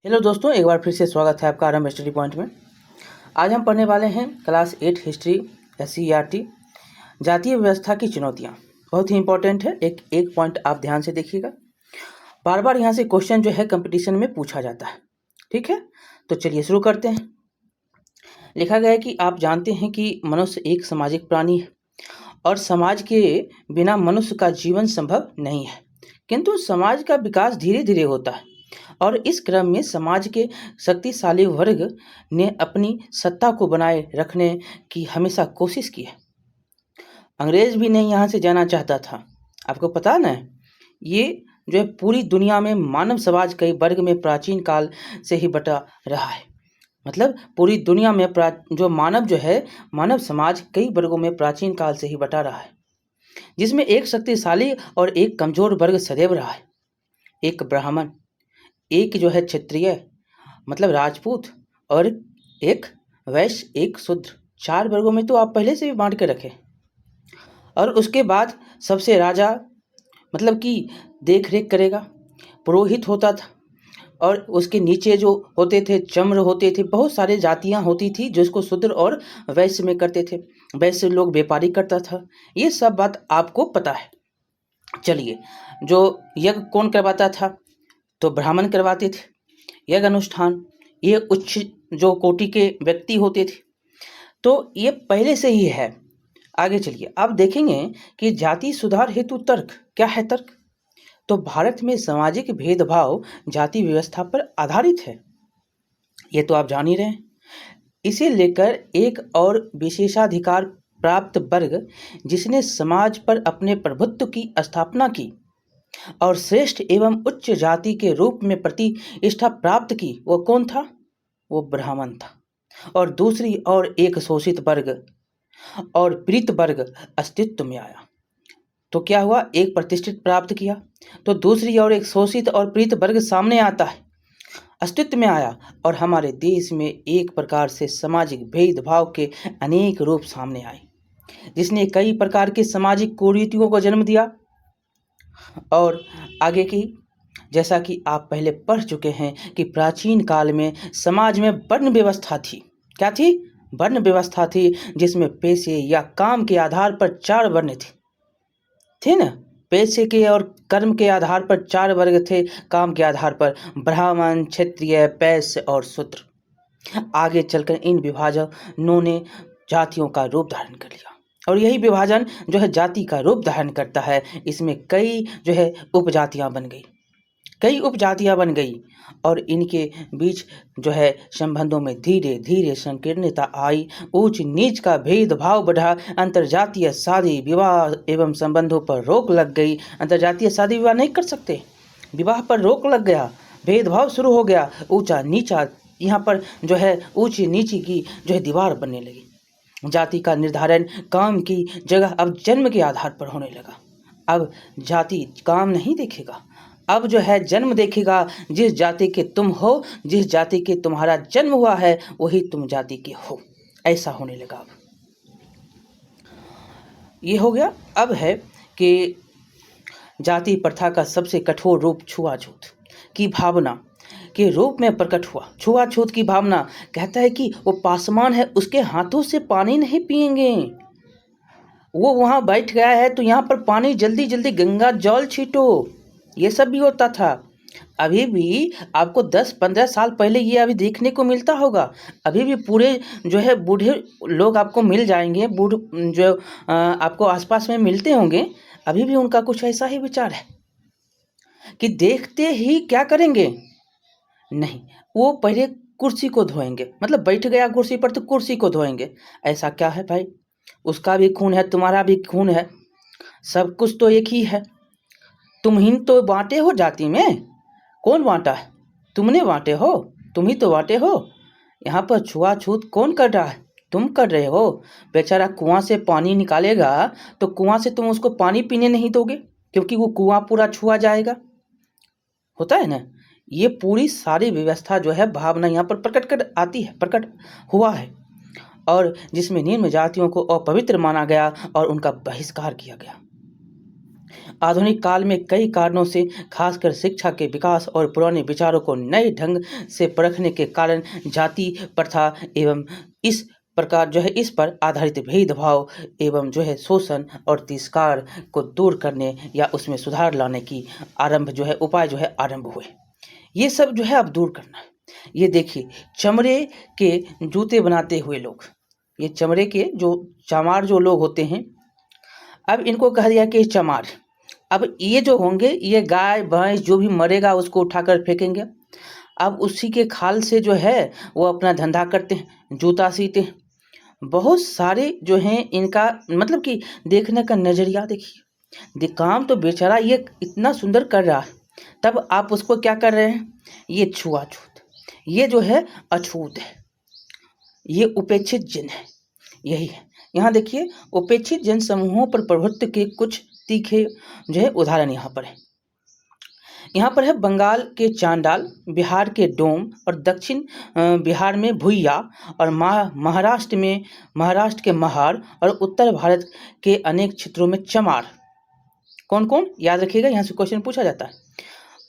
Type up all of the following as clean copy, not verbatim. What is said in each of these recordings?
Hello दोस्तों, एक बार फिर से स्वागत है आपका आरंभ स्टडी पॉइंट में। आज हम पढ़ने वाले हैं क्लास 8 हिस्ट्री SCERT जातीय व्यवस्था की चुनौतियाँ। बहुत ही इंपॉर्टेंट है, एक पॉइंट आप ध्यान से देखिएगा। बार बार यहाँ से क्वेश्चन जो है कंपटीशन में पूछा जाता है। ठीक है, तो चलिए शुरू करते हैं। लिखा गया है कि आप जानते हैं कि मनुष्य एक सामाजिक प्राणी है और समाज के बिना मनुष्य का जीवन संभव नहीं है, किंतु समाज का विकास धीरे धीरे होता है और इस क्रम में समाज के शक्तिशाली वर्ग ने अपनी सत्ता को बनाए रखने की हमेशा कोशिश की है। अंग्रेज भी नहीं यहाँ से जाना चाहता था। आपको पता है ना, ये जो है पूरी दुनिया में मानव समाज कई वर्ग में प्राचीन काल से ही बटा रहा है। मतलब पूरी दुनिया में जो मानव समाज कई वर्गों में प्राचीन काल से ही बटा रहा है, जिसमें एक शक्तिशाली और एक कमजोर वर्ग सदैव रहा है। एक ब्राह्मण, एक जो है क्षत्रिय मतलब राजपूत, और एक वैश्य, एक शूद्र। 4 वर्गों में तो आप पहले से भी बांट के रखे। और उसके बाद सबसे राजा मतलब कि देख रेख करेगा, पुरोहित होता था, और उसके नीचे जो होते थे चम्र होते थे। बहुत सारे जातियां होती थी जिसको शूद्र और वैश्य में करते थे। वैश्य लोग व्यापारी करता था। ये सब बात आपको पता है। चलिए, जो यज्ञ कौन करवाता था? तो ब्राह्मण करवाते थे यज्ञ अनुष्ठान। ये उच्च जो कोटि के व्यक्ति होते थे। तो ये पहले से ही है। आगे चलिए, आप देखेंगे कि जाति सुधार हेतु तर्क क्या है। तर्क तो भारत में सामाजिक भेदभाव जाति व्यवस्था पर आधारित है, ये तो आप जान ही रहे हैं। इसे लेकर एक और विशेषाधिकार प्राप्त वर्ग जिसने समाज पर अपने प्रभुत्व की स्थापना की और श्रेष्ठ एवं उच्च जाति के रूप में प्रतिष्ठा प्राप्त की, वो कौन था? वो ब्राह्मण था। और दूसरी ओर एक शोषित वर्ग और पीड़ित वर्ग अस्तित्व में आया। तो क्या हुआ? एक प्रतिष्ठित प्राप्त किया तो दूसरी ओर एक शोषित और पीड़ित वर्ग सामने आता है, अस्तित्व में आया। और हमारे देश में एक प्रकार से सामाजिक भेदभाव के अनेक रूप सामने आए, जिसने कई प्रकार के सामाजिक कुरीतियों को जन्म दिया। और आगे की, जैसा कि आप पहले पढ़ चुके हैं कि प्राचीन काल में समाज में वर्ण व्यवस्था थी। क्या थी? वर्ण व्यवस्था थी, जिसमें पेशे या काम के आधार पर 4 वर्ण थे ना। पेशे के और कर्म के आधार पर 4 वर्ग थे, काम के आधार पर ब्राह्मण, क्षत्रिय, वैश्य और शूद्र। आगे चलकर इन विभाजनों ने जातियों का रूप धारण कर लिया, और यही विभाजन जो है जाति का रूप धारण करता है। इसमें कई जो है उपजातियां बन गई, और इनके बीच जो है संबंधों में धीरे धीरे संकीर्णता आई। ऊंच नीच का भेदभाव बढ़ा। अंतरजातीय शादी विवाह एवं संबंधों पर रोक लग गई। अंतरजातीय शादी विवाह नहीं कर सकते, विवाह पर रोक लग गया, भेदभाव शुरू हो गया। ऊंचा नीचा, यहाँ पर जो है ऊंची नीची की जो है दीवार बनने लगी। जाति का निर्धारण काम की जगह अब जन्म के आधार पर होने लगा। अब जाति काम नहीं देखेगा, अब जो है जन्म देखेगा। जिस जाति के तुम हो, जिस जाति के तुम्हारा जन्म हुआ है, वही तुम जाति के हो, ऐसा होने लगा। अब ये हो गया। अब है कि जाति प्रथा का सबसे कठोर रूप छुआछूत की भावना के रूप में प्रकट हुआ। छुआछूत की भावना कहता है कि वो पासवान है, उसके हाथों से पानी नहीं पिएंगे। वो वहाँ बैठ गया है तो यहाँ पर पानी जल्दी जल्दी गंगा जल छीटो, ये सब भी होता था। अभी भी आपको 10-15 साल पहले ये अभी देखने को मिलता होगा। अभी भी पूरे जो है बूढ़े लोग आपको मिल जाएंगे, जो आपको आसपास में मिलते होंगे। अभी भी उनका कुछ ऐसा ही विचार है कि देखते ही क्या करेंगे, नहीं, वो पहले कुर्सी को धोएंगे। मतलब बैठ गया कुर्सी पर तो कुर्सी को धोएंगे। ऐसा क्या है भाई? उसका भी खून है, तुम्हारा भी खून है, सब कुछ तो एक ही है। तुम ही तो बांटे हो जाति में। कौन बांटा है? तुमने बांटे हो, तुम ही तो बांटे हो। यहाँ पर छुआछूत कौन कर रहा है? तुम कर रहे हो। बेचारा कुआं से पानी निकालेगा तो कुआं से तुम उसको पानी पीने नहीं दोगे, क्योंकि वो कुआं पूरा छुआ जाएगा। होता है ना। ये पूरी सारी व्यवस्था जो है भावना यहाँ पर प्रकट कर आती है, प्रकट हुआ है, और जिसमें निम्न जातियों को अपवित्र माना गया और उनका बहिष्कार किया गया। आधुनिक काल में कई कारणों से, खासकर शिक्षा के विकास और पुराने विचारों को नए ढंग से परखने के कारण, जाति प्रथा एवं इस प्रकार इस पर आधारित भेदभाव एवं शोषण और तिरस्कार को दूर करने या उसमें सुधार लाने की उपाय आरंभ हुए। ये सब अब दूर करना है। ये देखिए, चमड़े के जूते बनाते हुए लोग, ये चमड़े के चमार लोग होते हैं, अब इनको कह दिया कि चमार। अब ये जो होंगे, ये गाय भैंस जो भी मरेगा उसको उठाकर फेंकेंगे। अब उसी के खाल से वो अपना धंधा करते हैं, जूता सीते हैं। बहुत सारे हैं इनका, मतलब कि देखने का नज़रिया देखिए। काम तो बेचारा ये इतना सुंदर कर रहा है, तब आप उसको क्या कर रहे हैं? ये छुआछूत, ये अछूत है, ये उपेक्षित जन है। यही है। यहाँ देखिए, उपेक्षित जन समूहों पर प्रभुत्व के कुछ तीखे उदाहरण यहाँ पर है। यहाँ पर है बंगाल के चांडाल, बिहार के डोम और दक्षिण बिहार में भुइया, और महाराष्ट्र के महार और उत्तर भारत के अनेक क्षेत्रों में चमार। कौन कौन? याद रखिएगा, यहाँ से क्वेश्चन पूछा जाता है।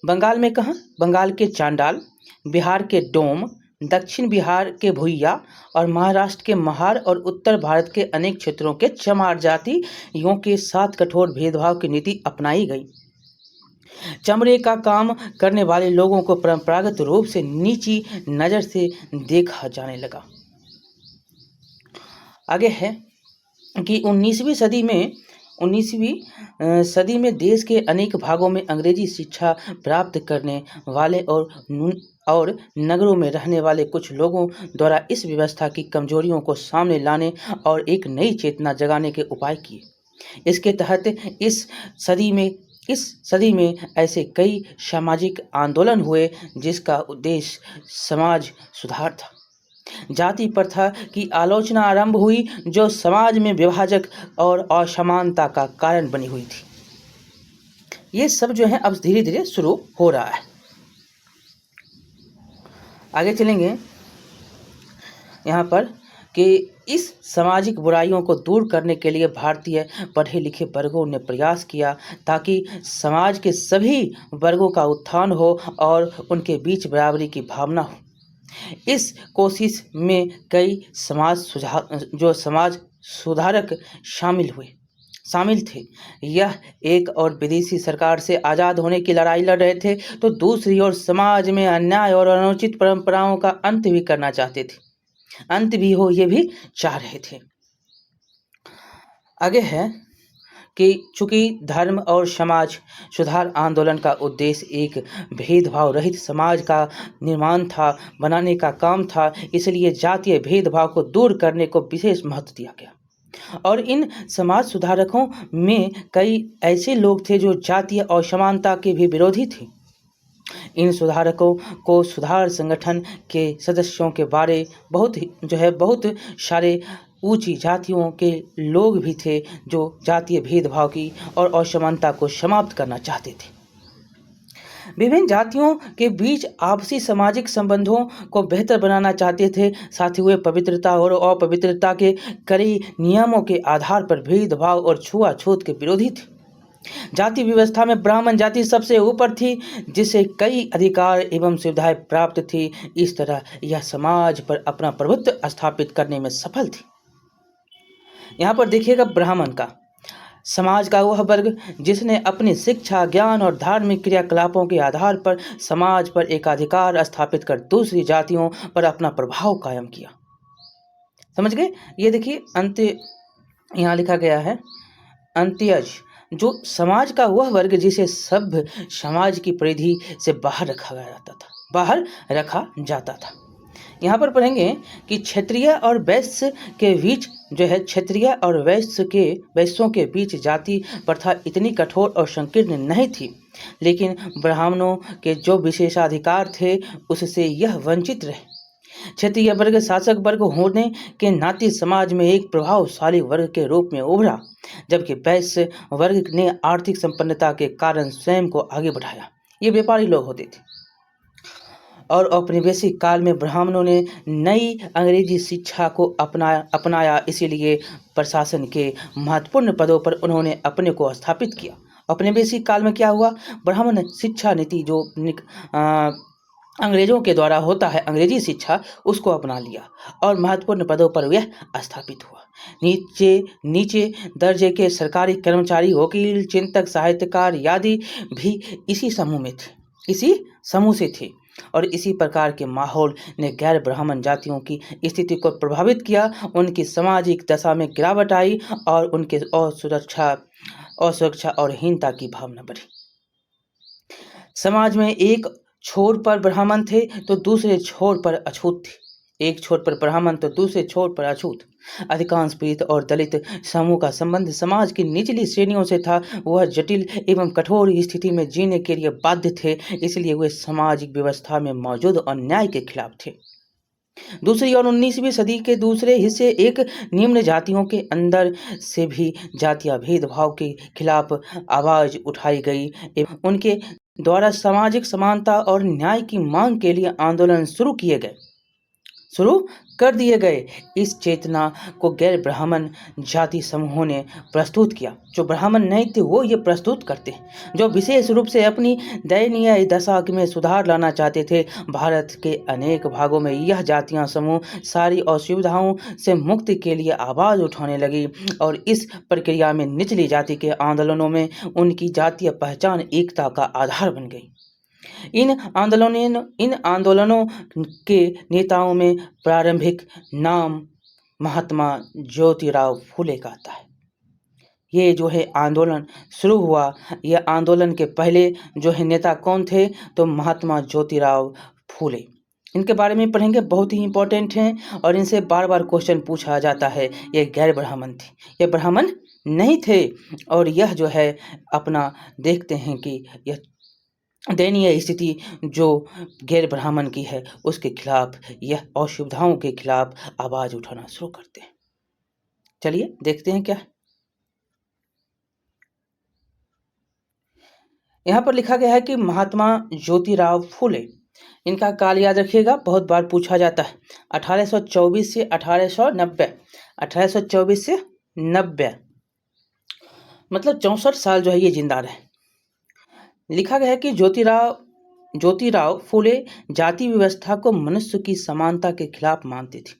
बंगाल में कहाँ? बंगाल के चांडाल, बिहार के डोम, दक्षिण बिहार के भुइया और महाराष्ट्र के महार और उत्तर भारत के अनेक क्षेत्रों के चमार जातियों के साथ कठोर भेदभाव की नीति अपनाई गई। चमड़े का काम करने वाले लोगों को परंपरागत रूप से नीची नज़र से देखा जाने लगा। आगे है कि 19वीं सदी में देश के अनेक भागों में अंग्रेजी शिक्षा प्राप्त करने वाले और नगरों में रहने वाले कुछ लोगों द्वारा इस व्यवस्था की कमजोरियों को सामने लाने और एक नई चेतना जगाने के उपाय किए। इसके तहत इस सदी में ऐसे कई सामाजिक आंदोलन हुए जिसका उद्देश्य समाज सुधार था। जाति प्रथा की आलोचना आरंभ हुई, जो समाज में विभाजक और असमानता का कारण बनी हुई थी। ये सब अब धीरे धीरे शुरू हो रहा है। आगे चलेंगे यहाँ पर कि इस सामाजिक बुराइयों को दूर करने के लिए भारतीय पढ़े लिखे वर्गों ने प्रयास किया ताकि समाज के सभी वर्गों का उत्थान हो और उनके बीच बराबरी की भावना हो। इस कोशिश में कई समाज सुधारक शामिल थे। यह एक और विदेशी सरकार से आज़ाद होने की लड़ाई लड़ रहे थे, तो दूसरी ओर समाज में अन्याय और अनुचित परंपराओं का अंत भी करना चाहते थे। अंत भी हो, ये भी चाह रहे थे। आगे है कि चूंकि धर्म और समाज सुधार आंदोलन का उद्देश्य एक भेदभाव रहित समाज का निर्माण बनाने का काम था, इसलिए जातीय भेदभाव को दूर करने को विशेष महत्व दिया गया। और इन समाज सुधारकों में कई ऐसे लोग थे जो जातीय असमानता के भी विरोधी थे। इन सुधारकों को सुधार संगठन के सदस्यों के बारे बहुत सारे ऊंची जातियों के लोग भी थे जो जातीय भेदभाव की और असमानता को समाप्त करना चाहते थे। विभिन्न जातियों के बीच आपसी सामाजिक संबंधों को बेहतर बनाना चाहते थे। साथ ही वे पवित्रता और अपवित्रता के कड़े नियमों के आधार पर भेदभाव और छुआछूत के विरोधी थे। जाति व्यवस्था में ब्राह्मण जाति सबसे ऊपर थी, जिसे कई अधिकार एवं सुविधाएं प्राप्त थी। इस तरह यह समाज पर अपना प्रभुत्व स्थापित करने में सफल थी। यहाँ पर देखिएगा, ब्राह्मण का समाज का वह वर्ग जिसने अपनी शिक्षा, ज्ञान और धार्मिक क्रियाकलापों के आधार पर समाज पर एकाधिकार स्थापित कर दूसरी जातियों पर अपना प्रभाव कायम किया। समझ गए? ये देखिए, अंत्य यहाँ लिखा गया है, अंत्यज, जो समाज का वह वर्ग जिसे सभ्य समाज की परिधि से बाहर रखा जाता था। यहाँ पर पढ़ेंगे कि क्षत्रिय और वैश्य के बीच क्षत्रिय और वैश्यों के बीच जाति प्रथा इतनी कठोर और संकीर्ण नहीं थी, लेकिन ब्राह्मणों के जो विशेषाधिकार थे उससे यह वंचित रहे। क्षत्रिय वर्ग शासक वर्ग होने के नाते समाज में एक प्रभावशाली वर्ग के रूप में उभरा, जबकि वैश्य वर्ग ने आर्थिक संपन्नता के कारण स्वयं को आगे बढ़ाया। ये व्यापारी लोग होते थे। और औपनिवेशिक काल में ब्राह्मणों ने नई अंग्रेजी शिक्षा को अपनाया, इसीलिए प्रशासन के महत्वपूर्ण पदों पर उन्होंने अपने को स्थापित किया औपनिवेशिक काल में क्या हुआ, ब्राह्मण शिक्षा नीति जो अंग्रेजों के द्वारा होता है, अंग्रेजी शिक्षा, उसको अपना लिया और महत्वपूर्ण पदों पर यह स्थापित हुआ। नीचे दर्जे के सरकारी कर्मचारी, वकील, चिंतक, साहित्यकार आदि भी इसी समूह से थे और इसी प्रकार के माहौल ने गैर ब्राह्मण जातियों की स्थिति को प्रभावित किया। उनकी सामाजिक दशा में गिरावट आई और उनके असुरक्षा और हीनता की भावना बढ़ी। समाज में एक छोर पर ब्राह्मण थे तो दूसरे छोर पर अछूत थे, एक छोर पर ब्राह्मण तो दूसरे छोर पर अछूत। अधिकांश पीड़ित और दलित समूह का संबंध समाज की निचली श्रेणियों से था। वह जटिल एवं कठोर स्थिति में जीने के लिए बाध्य थे, इसलिए वे सामाजिक व्यवस्था में मौजूद अन्याय के खिलाफ थे। दूसरी और 19वीं सदी के दूसरे हिस्से एक निम्न जातियों के अंदर से भी जातीय भेदभाव के खिलाफ आवाज उठाई गई एवं उनके द्वारा सामाजिक समानता और न्याय की मांग के लिए आंदोलन शुरू कर दिए गए। इस चेतना को गैर ब्राह्मण जाति समूहों ने प्रस्तुत किया। जो ब्राह्मण नहीं थे वो ये प्रस्तुत करते, जो विशेष रूप से अपनी दयनीय दशा में सुधार लाना चाहते थे। भारत के अनेक भागों में यह जातियां समूह सारी असुविधाओं से मुक्ति के लिए आवाज़ उठाने लगी और इस प्रक्रिया में निचली जाति के आंदोलनों में उनकी जातीय पहचान एकता का आधार बन गई। इन आंदोलनों के नेताओं में प्रारंभिक नाम महात्मा ज्योतिराव फूले का आता है। ये जो है आंदोलन शुरू हुआ, यह आंदोलन के पहले जो है नेता कौन थे, तो महात्मा ज्योतिराव फूले। इनके बारे में पढ़ेंगे, बहुत ही इंपॉर्टेंट हैं और इनसे बार बार क्वेश्चन पूछा जाता है। ये गैर ब्राह्मण थे, ये ब्राह्मण नहीं थे और यह जो है अपना देखते हैं कि यह दयनीय स्थिति जो गैर ब्राह्मण की है उसके खिलाफ, यह असुविधाओं के खिलाफ आवाज उठाना शुरू करते हैं। चलिए देखते हैं क्या। यहाँ पर लिखा गया है कि महात्मा ज्योतिराव फूले, इनका काल याद रखिएगा, बहुत बार पूछा जाता है। 1824 से 1890, 1824 से 90, मतलब 64 साल जो है ये जिंदा रहे। लिखा गया है कि ज्योतिराव फूले जाति व्यवस्था को मनुष्य की समानता के खिलाफ मानते थे।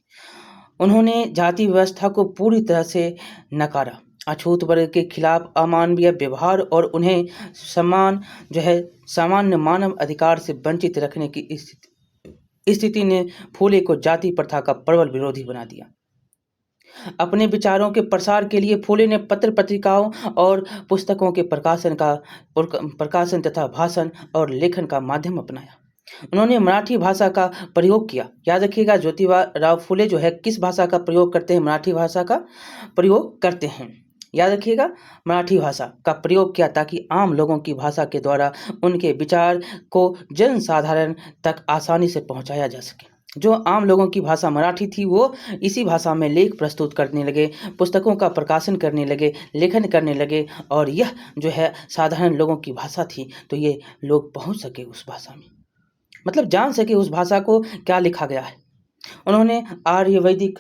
उन्होंने जाति व्यवस्था को पूरी तरह से नकारा, अछूत वर्ग के खिलाफ अमानवीय व्यवहार और उन्हें सामान्य मानव अधिकार से वंचित रखने की स्थिति ने फूले को जाति प्रथा का प्रबल विरोधी बना दिया। अपने विचारों के प्रसार के लिए फूले ने पत्र पत्रिकाओं और पुस्तकों के प्रकाशन तथा भाषण और लेखन का माध्यम अपनाया। उन्होंने मराठी भाषा का प्रयोग किया। याद रखिएगा, ज्योतिराव फूले जो है किस भाषा का प्रयोग करते हैं, मराठी भाषा का प्रयोग करते हैं। याद रखिएगा, मराठी भाषा का प्रयोग किया ताकि आम लोगों की भाषा के द्वारा उनके विचार को जनसाधारण तक आसानी से पहुंचाया जा सके। जो आम लोगों की भाषा मराठी थी वो इसी भाषा में लेख प्रस्तुत करने लगे, पुस्तकों का प्रकाशन करने लगे, लेखन करने लगे और यह जो है साधारण लोगों की भाषा थी, तो ये लोग पहुंच सके उस भाषा में, मतलब जान सके उस भाषा को क्या लिखा गया है। उन्होंने आर्यवैदिक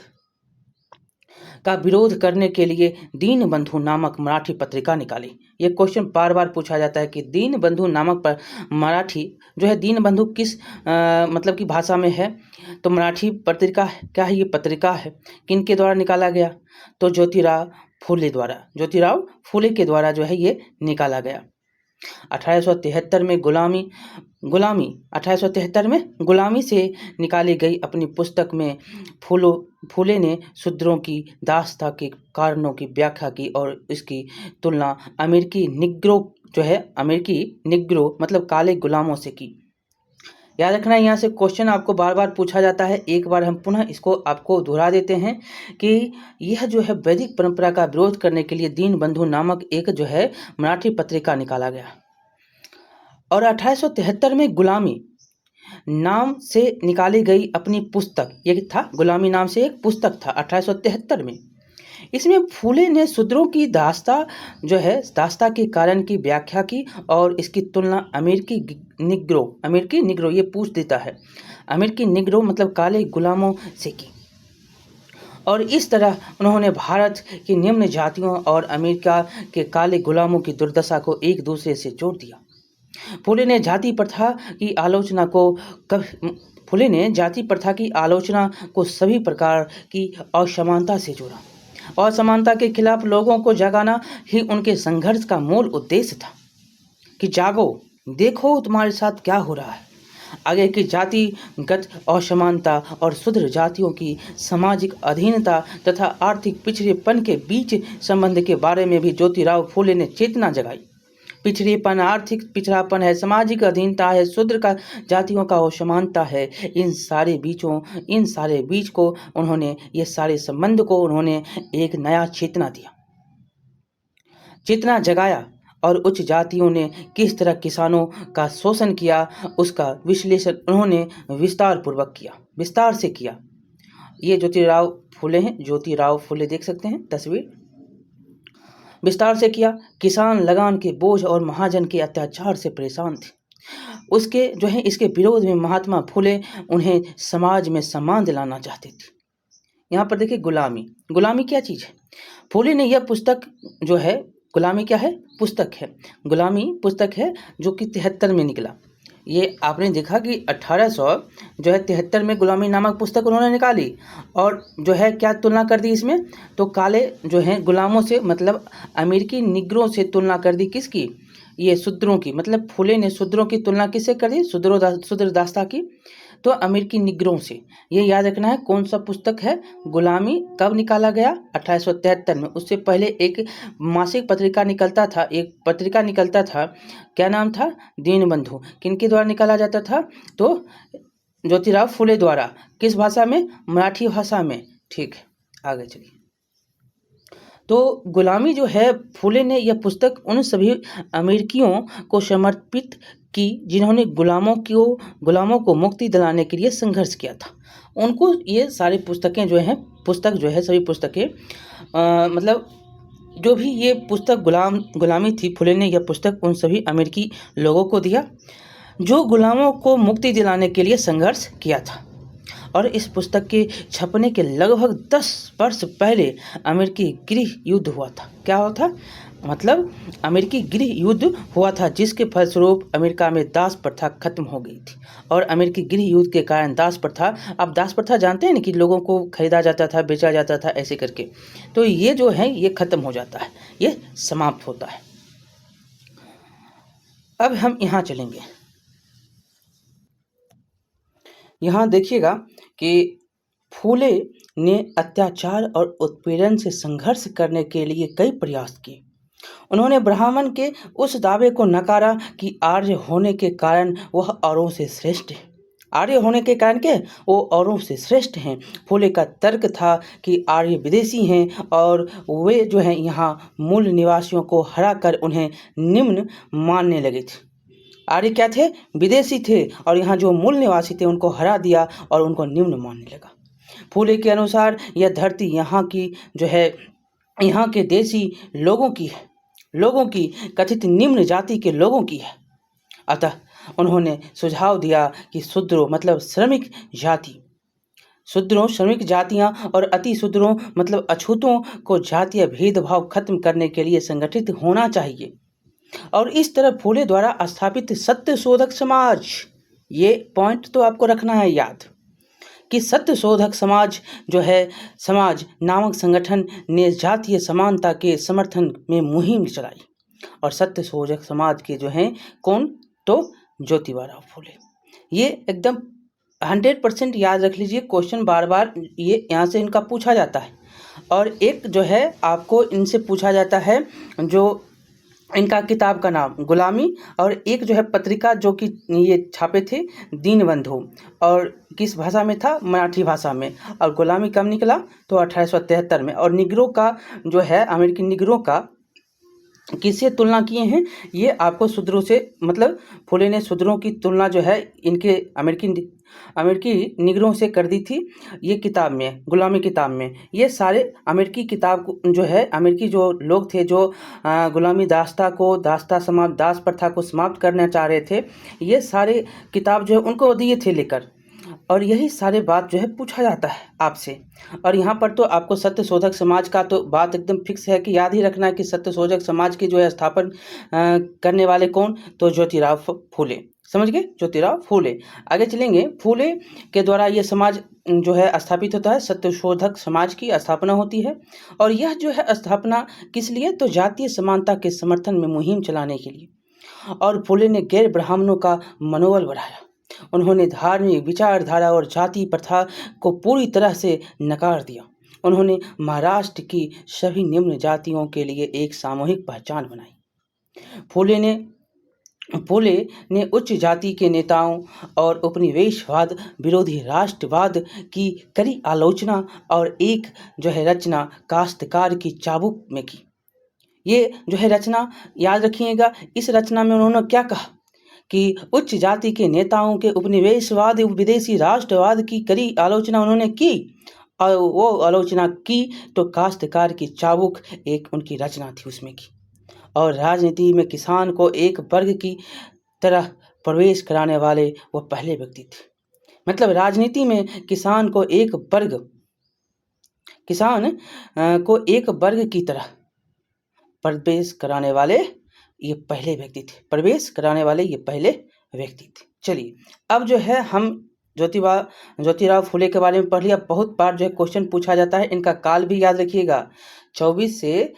का विरोध करने के लिए दीनबंधु नामक मराठी पत्रिका निकाली। ये क्वेश्चन बार बार पूछा जाता है कि दीनबंधु नामक पर मराठी जो है, दीनबंधु किस मतलब की भाषा में है, तो मराठी पत्रिका क्या है, ये पत्रिका है किनके द्वारा निकाला गया, तो ज्योतिराव फूले के द्वारा जो है ये निकाला गया। 1873 में गुलामी से निकाली गई अपनी पुस्तक में फूले ने शूद्रों की दास्ता के कारणों की व्याख्या की और इसकी तुलना अमेरिकी निग्रो मतलब काले गुलामों से की। याद रखना, यहाँ से क्वेश्चन आपको बार बार पूछा जाता है। एक बार हम पुनः इसको आपको दोहरा देते हैं कि यह जो है वैदिक परंपरा का विरोध करने के लिए दीनबंधु नामक एक जो है मराठी पत्रिका निकाला गया और 1873 में गुलामी नाम से निकाली गई अपनी पुस्तक, ये था गुलामी नाम से एक पुस्तक था 1873 में। इसमें फूले ने शूद्रों की दास्ता के कारण की व्याख्या की और इसकी तुलना अमेरिकी निग्रो ये पूछ देता है, अमेरिकी निग्रो मतलब काले गुलामों से की और इस तरह उन्होंने भारत की निम्न जातियों और अमेरिका के काले गुलामों की दुर्दशा को एक दूसरे से जोड़ दिया। फुले ने जाति प्रथा की आलोचना को सभी प्रकार की असमानता से जोड़ा। असमानता के खिलाफ लोगों को जगाना ही उनके संघर्ष का मूल उद्देश्य था कि जागो, देखो तुम्हारे साथ क्या हो रहा है। आगे की जातिगत असमानता और शूद्र जातियों की सामाजिक अधीनता तथा आर्थिक पिछड़ेपन के बीच संबंध के बारे में भी ज्योतिराव फुले ने चेतना जगाई। पिछड़ेपन, आर्थिक पिछड़ापन है, सामाजिक अधीनता है, शूद्र का जातियों का असमानता है, इन सारे बीच को उन्होंने, ये सारे संबंध को उन्होंने एक नया चेतना जगाया और उच्च जातियों ने किस तरह किसानों का शोषण किया उसका विश्लेषण उन्होंने विस्तार से किया। ये ज्योतिराव फुले हैं, ज्योतिराव फुले देख सकते हैं तस्वीर, विस्तार से किया। किसान लगान के बोझ और महाजन के अत्याचार से परेशान थे। इसके विरोध में महात्मा फुले उन्हें समाज में सम्मान दिलाना चाहते थे। यहाँ पर देखिए गुलामी क्या चीज़ है। फुले ने यह पुस्तक जो है, गुलामी क्या है, पुस्तक है, गुलामी पुस्तक है जो कि 73 में निकला। ये आपने देखा कि 1873 में गुलामी नामक पुस्तक उन्होंने निकाली और जो है क्या तुलना कर दी इसमें, तो काले जो हैं गुलामों से, मतलब अमेरिकी निग्रों से तुलना कर दी। किसकी? ये शूद्रों की। मतलब फुले ने शूद्रों की तुलना किससे कर दी? शूद्र दास्ता की, तो अमेरिकी निग्रों से। ये याद रखना है। कौन सा पुस्तक है? गुलामी। कब निकाला गया? 1873 में। उससे पहले एक मासिक पत्रिका निकलता था, क्या नाम था? दीनबंधु। किनके द्वारा निकाला जाता था? तो ज्योतिराव फुले द्वारा। किस भाषा में? मराठी भाषा में। ठीक है, आगे चलिए। तो गुलामी जो है, फुले ने यह पुस्तक उन सभी अमेरिकियों को समर्पित की जिन्होंने गुलामों को मुक्ति दिलाने के लिए संघर्ष किया था। उनको ये सारी पुस्तकें जो हैं, सभी पुस्तकें मतलब जो भी ये पुस्तक गुलामी थी, फुले ने यह पुस्तक उन सभी अमेरिकी लोगों को दिया जो गुलामों को मुक्ति दिलाने के लिए संघर्ष किया था। और इस पुस्तक के छपने के लगभग 10 वर्ष पहले अमेरिकी गृह युद्ध हुआ था। क्या हुआ था? मतलब अमेरिकी गृह युद्ध हुआ था, जिसके फलस्वरूप अमेरिका में दास प्रथा खत्म हो गई थी। और अमेरिकी गृह युद्ध के कारण दास प्रथा जानते हैं ना, कि लोगों को खरीदा जाता था, बेचा जाता था, ऐसे करके। तो ये जो है ये खत्म हो जाता है, ये समाप्त होता है। अब हम यहाँ चलेंगे। यहाँ देखिएगा कि फुले ने अत्याचार और उत्पीड़न से संघर्ष करने के लिए कई प्रयास किए। उन्होंने ब्राह्मण के उस दावे को नकारा कि आर्य होने के कारण वह औरों से श्रेष्ठ है। वो औरों से श्रेष्ठ हैं। फुले का तर्क था कि आर्य विदेशी हैं और वे जो हैं यहाँ मूल निवासियों को हराकर उन्हें निम्न मानने लगे थे। आर्य क्या थे? विदेशी थे, और यहाँ जो मूल निवासी थे उनको हरा दिया और उनको निम्न मानने लगा। फुले के अनुसार यह धरती यहाँ के देशी लोगों की कथित निम्न जाति के लोगों की है। अतः उन्होंने सुझाव दिया कि शूद्रों श्रमिक जातियाँ और अति शूद्रों मतलब अछूतों को जातीय भेदभाव खत्म करने के लिए संगठित होना चाहिए। और इस तरह फुले द्वारा स्थापित सत्य शोधक समाज, ये पॉइंट तो आपको रखना है याद, कि सत्य शोधक समाज नामक संगठन ने जातीय समानता के समर्थन में मुहिम चलाई। और सत्य शोधक समाज के जो हैं कौन? तो ज्योतिराव फुले। ये एकदम 100% याद रख लीजिए। क्वेश्चन बार ये यहाँ से इनका पूछा जाता है। और एक जो है आपको इनसे पूछा जाता है, जो इनका किताब का नाम गुलामी, और एक जो है पत्रिका जो कि ये छापे थे दीनबंधु, और किस भाषा में था? मराठी भाषा में। और गुलामी कब निकला? तो 1873 में। और निग्रो का जो है, अमेरिकी निग्रो का किससे तुलना किए हैं? ये आपको शूद्रों से, मतलब फुले ने शूद्रों की तुलना जो है इनके अमेरिकी निग्रों से कर दी थी। ये किताब में, गुलामी किताब में, ये सारे अमेरिकी किताब जो है, अमेरिकी जो लोग थे जो गुलामी दास प्रथा को समाप्त करना चाह रहे थे, ये सारे किताब जो है उनको दिए थे लेकर। और यही सारे बात जो है पूछा जाता है आपसे। और यहाँ पर तो आपको सत्यशोधक समाज का तो बात एकदम फिक्स है कि याद ही रखना है कि सत्यशोधक समाज के जो है स्थापन करने वाले कौन, तो ज्योतिराव फूले। समझ गए, ज्योतिराव फूले। आगे चलेंगे, फूले के द्वारा ये समाज जो है स्थापित होता है, सत्यशोधक समाज की स्थापना होती है। और यह जो है स्थापना किस लिए, तो जातीय समानता के समर्थन में मुहिम चलाने के लिए। और फूले ने गैर ब्राह्मणों का मनोबल बढ़ाया। उन्होंने धार्मिक विचारधारा और जाति प्रथा को पूरी तरह से नकार दिया। उन्होंने महाराष्ट्र की सभी निम्न जातियों के लिए एक सामूहिक पहचान बनाई। फूले ने उच्च जाति के नेताओं और उपनिवेशवाद विरोधी राष्ट्रवाद की कड़ी आलोचना और एक जो है रचना काश्तकार की चाबुक में की। ये जो है रचना याद रखिएगा, इस रचना में उन्होंने क्या कहा कि उच्च जाति के नेताओं के उपनिवेशवाद विदेशी राष्ट्रवाद की कड़ी आलोचना उन्होंने की। और वो आलोचना की तो काश्तकार की चाबुक एक उनकी रचना थी उसमें की। और राजनीति में किसान को एक वर्ग की तरह प्रवेश कराने वाले वो पहले व्यक्ति थे। मतलब राजनीति में किसान को एक वर्ग की तरह प्रवेश कराने वाले ये पहले व्यक्ति थे। चलिए, अब जो है हम ज्योतिराव फूले के बारे में पढ़ लिया। बहुत बार जो है क्वेश्चन पूछा जाता है, इनका काल भी याद रखिएगा। 24 से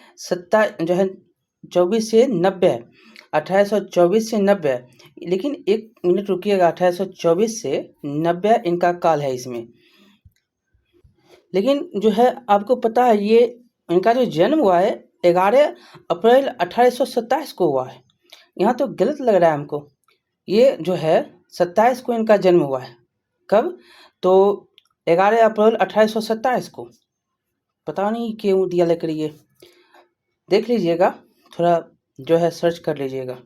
90, 1824 से 90। लेकिन एक मिनट रुकिएगा, 1824 से 90 इनका काल है इसमें। लेकिन जो है आपको पता है ये इनका जो जन्म हुआ है 11 अप्रैल 1827 को हुआ है। यहाँ तो गलत लग रहा है हमको। ये जो है 27 को इनका जन्म हुआ है। कब, तो 11 अप्रैल 1827 को। पता नहीं क्यों दिया लेकर, ये देख लीजिएगा, थोड़ा जो है सर्च कर लीजिएगा।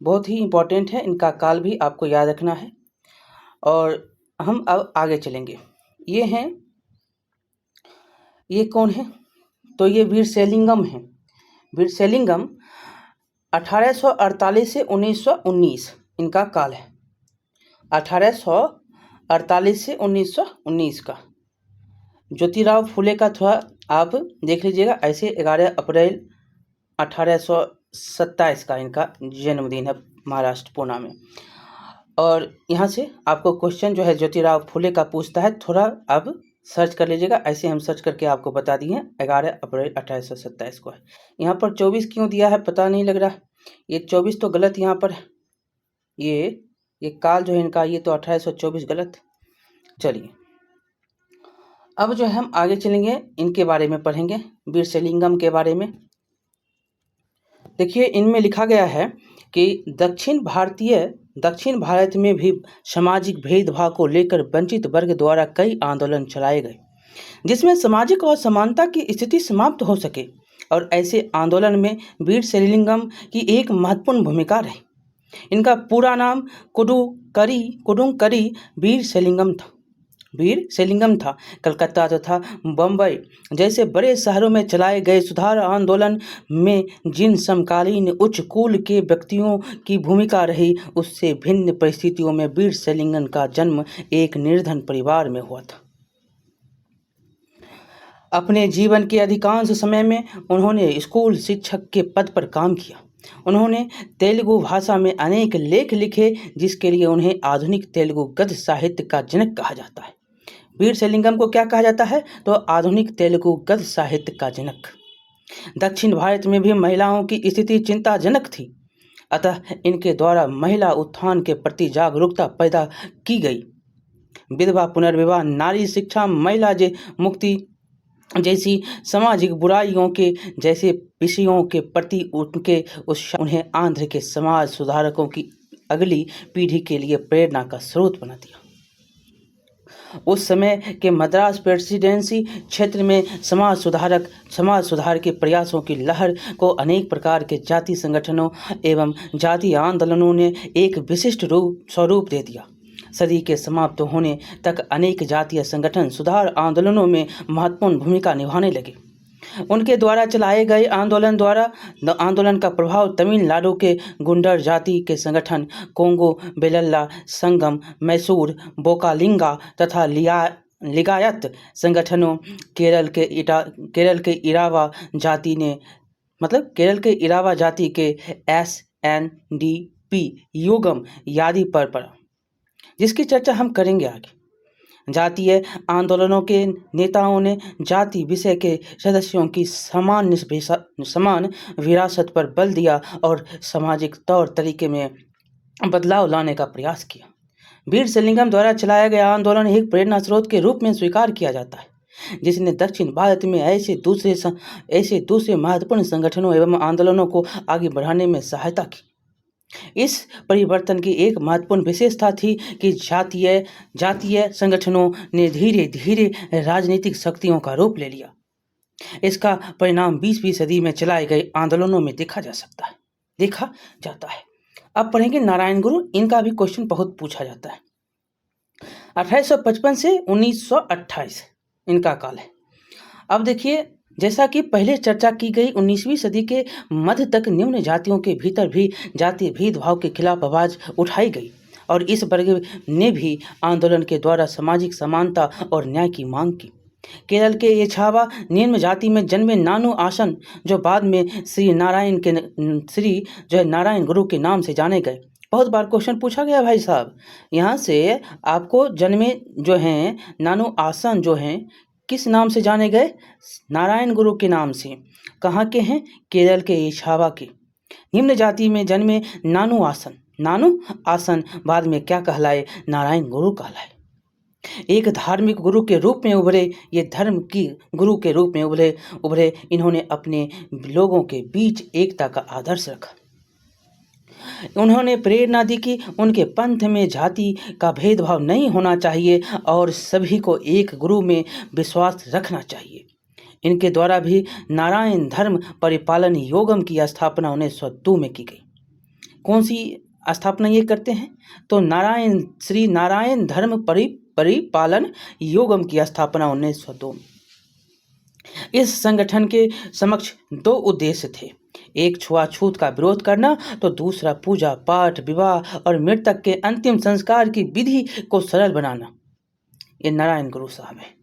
बहुत ही इम्पोर्टेंट है, इनका काल भी आपको याद रखना है। और हम अब आगे चलेंगे। ये कौन है, तो ये वीरशैलिंगम है। वीरशैलिंगम 1848 से 1919 इनका काल है। 1848 से 1919 का। ज्योतिराव फूले का थोड़ा आप देख लीजिएगा, ऐसे 11 अप्रैल 1827 का इनका जन्मदिन है महाराष्ट्र पुणे में। और यहाँ से आपको क्वेश्चन जो है ज्योतिराव फूले का पूछता है, थोड़ा अब सर्च कर लीजिएगा। ऐसे हम सर्च करके आपको बता दिए हैं, 11 अप्रैल 1827 को है। यहाँ पर 24 क्यों दिया है पता नहीं लग रहा, ये 24 तो गलत यहाँ पर। ये काल जो है इनका, ये तो 1824 गलत। चलिए, अब जो है हम आगे चलेंगे, इनके बारे में पढ़ेंगे, वीरशैलिंगम के बारे में। देखिए, इनमें लिखा गया है कि दक्षिण भारत में भी सामाजिक भेदभाव को लेकर वंचित वर्ग द्वारा कई आंदोलन चलाए गए, जिसमें सामाजिक असमानता की स्थिति समाप्त हो सके। और ऐसे आंदोलन में वीरशैलिंगम की एक महत्वपूर्ण भूमिका रही। इनका पूरा नाम कुडुंकरी वीरशैलिंगम था। कलकत्ता तथा बम्बई जैसे बड़े शहरों में चलाए गए सुधार आंदोलन में जिन समकालीन उच्च कुल के व्यक्तियों की भूमिका रही, उससे भिन्न परिस्थितियों में वीरशैलिंगम का जन्म एक निर्धन परिवार में हुआ था। अपने जीवन के अधिकांश समय में उन्होंने स्कूल शिक्षक के पद पर काम किया। उन्होंने तेलुगु भाषा में अनेक लेख लिखे, जिसके लिए उन्हें आधुनिक तेलुगु गद्य साहित्य का जनक कहा जाता है। वीरशैलिंगम को क्या कहा जाता है, तो आधुनिक तेलुगु गद्य साहित्य का जनक। दक्षिण भारत में भी महिलाओं की स्थिति चिंताजनक थी, अतः इनके द्वारा महिला उत्थान के प्रति जागरूकता पैदा की गई। विधवा पुनर्विवाह, नारी शिक्षा, महिला मुक्ति जैसी सामाजिक बुराइयों के जैसे विषयों के प्रति उन्हें आंध्र के समाज सुधारकों की अगली पीढ़ी के लिए प्रेरणा का स्रोत बना दिया। उस समय के मद्रास प्रेसिडेंसी क्षेत्र में समाज सुधार के प्रयासों की लहर को अनेक प्रकार के जाति संगठनों एवं जाति आंदोलनों ने एक विशिष्ट स्वरूप दे दिया। सदी के समाप्त होने तक अनेक जातीय संगठन सुधार आंदोलनों में महत्वपूर्ण भूमिका निभाने लगे। उनके द्वारा चलाए गए आंदोलन का प्रभाव तमिलनाडु के गुंडर जाति के संगठन कोंगो बेलल्ला संगम, मैसूर, बोकालिंगा तथा लिगायत संगठनों, केरल के इरावा जाति के SNDP युगम आदि पर पड़ा, जिसकी चर्चा हम करेंगे आगे। जातीय आंदोलनों के नेताओं ने जाति विषय के सदस्यों की समान विरासत पर बल दिया और सामाजिक तौर तरीके में बदलाव लाने का प्रयास किया। वीरसेलिंगम द्वारा चलाया गया आंदोलन एक प्रेरणा स्रोत के रूप में स्वीकार किया जाता है, जिसने दक्षिण भारत में ऐसे दूसरे महत्वपूर्ण संगठनों एवं आंदोलनों को आगे बढ़ाने में सहायता की। इस परिवर्तन की एक महत्वपूर्ण विशेषता थी कि जातीय संगठनों ने धीरे धीरे राजनीतिक शक्तियों का रूप ले लिया। इसका परिणाम 20वीं सदी में चलाए गए आंदोलनों में देखा जाता है। अब पढ़ेंगे नारायण गुरु। इनका भी क्वेश्चन बहुत पूछा जाता है। 1855 से 1928 इनका काल है। अब देखिए, जैसा कि पहले चर्चा की गई, 19वीं सदी के मध्य तक निम्न जातियों के भीतर भी जातीय भेदभाव के खिलाफ आवाज उठाई गई और इस वर्ग ने भी आंदोलन के द्वारा सामाजिक समानता और न्याय की मांग की। केरल के ये छावा निम्न जाति में जन्मे नानू आसन, जो बाद में श्री नारायण गुरु के नाम से जाने गए। बहुत बार क्वेश्चन पूछा गया भाई साहब, यहाँ से आपको जन्मे जो हैं नानू आसन जो हैं किस नाम से जाने गए? नारायण गुरु के नाम से। कहाँ के हैं? केरल के इछावा के। निम्न जाति में जन्मे नानू आसन बाद में क्या कहलाए? नारायण गुरु कहलाए। एक धार्मिक गुरु के रूप में उभरे, ये धर्म की गुरु के रूप में उभरे। इन्होंने अपने लोगों के बीच एकता का आदर्श रखा। उन्होंने प्रेरणा दी कि उनके पंथ में जाति का भेदभाव नहीं होना चाहिए और सभी को एक गुरु में विश्वास रखना चाहिए। इनके द्वारा भी नारायण धर्म परिपालन योगम की स्थापना 1902 में की गई। कौन सी स्थापना ये करते हैं? तो श्री नारायण धर्म परिपालन योगम की स्थापना 1902 में। इस संगठन के समक्ष 2 उद्देश्य थे, एक छुआछूत का विरोध करना तो दूसरा पूजा पाठ, विवाह और मृतक के अंतिम संस्कार की विधि को सरल बनाना। ये नारायण गुरु साहब है।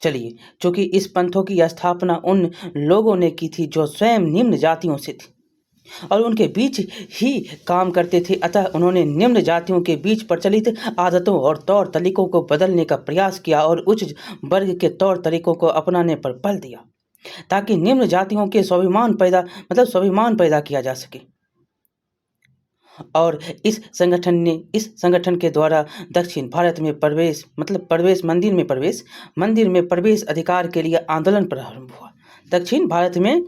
चलिए, चूंकि इस पंथों की स्थापना उन लोगों ने की थी जो स्वयं निम्न जातियों से थे और उनके बीच ही काम करते थे, अतः उन्होंने निम्न जातियों के बीच प्रचलित आदतों और तौर तरीकों को बदलने का प्रयास किया और उच्च वर्ग के तौर तरीकों को अपनाने पर बल दिया, ताकि निम्न जातियों के स्वाभिमान पैदा किया जा सके। और इस संगठन के द्वारा दक्षिण भारत में मंदिर में प्रवेश अधिकार के लिए आंदोलन प्रारंभ हुआ। दक्षिण भारत में